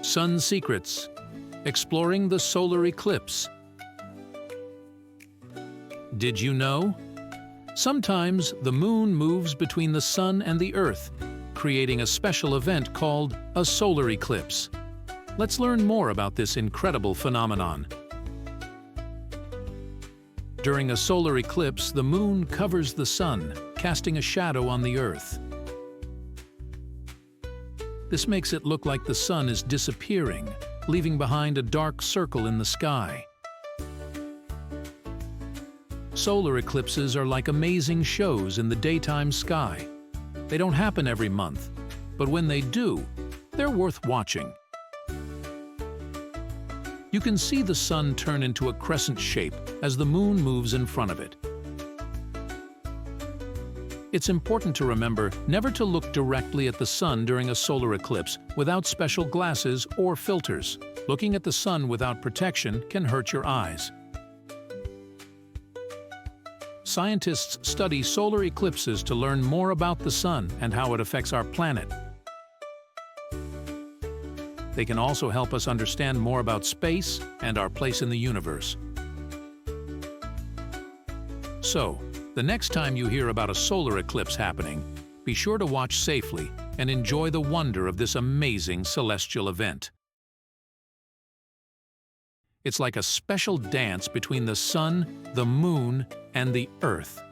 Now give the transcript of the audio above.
Sun Secrets: Exploring the Solar Eclipse. Did you know? Sometimes the moon moves between the sun and the Earth, creating a special event called a solar eclipse. Let's learn more about this incredible phenomenon. During a solar eclipse, the moon covers the sun, casting a shadow on the Earth. This makes it look like the sun is disappearing, leaving behind a dark circle in the sky. Solar eclipses are like amazing shows in the daytime sky. They don't happen every month, but when they do, they're worth watching. You can see the sun turn into a crescent shape as the moon moves in front of it. It's important to remember never to look directly at the sun during a solar eclipse without special glasses or filters. Looking at the sun without protection can hurt your eyes. Scientists study solar eclipses to learn more about the sun and how it affects our planet. They can also help us understand more about space and our place in the universe. So, the next time you hear about a solar eclipse happening, be sure to watch safely and enjoy the wonder of this amazing celestial event. It's like a special dance between the sun, the moon, and the Earth.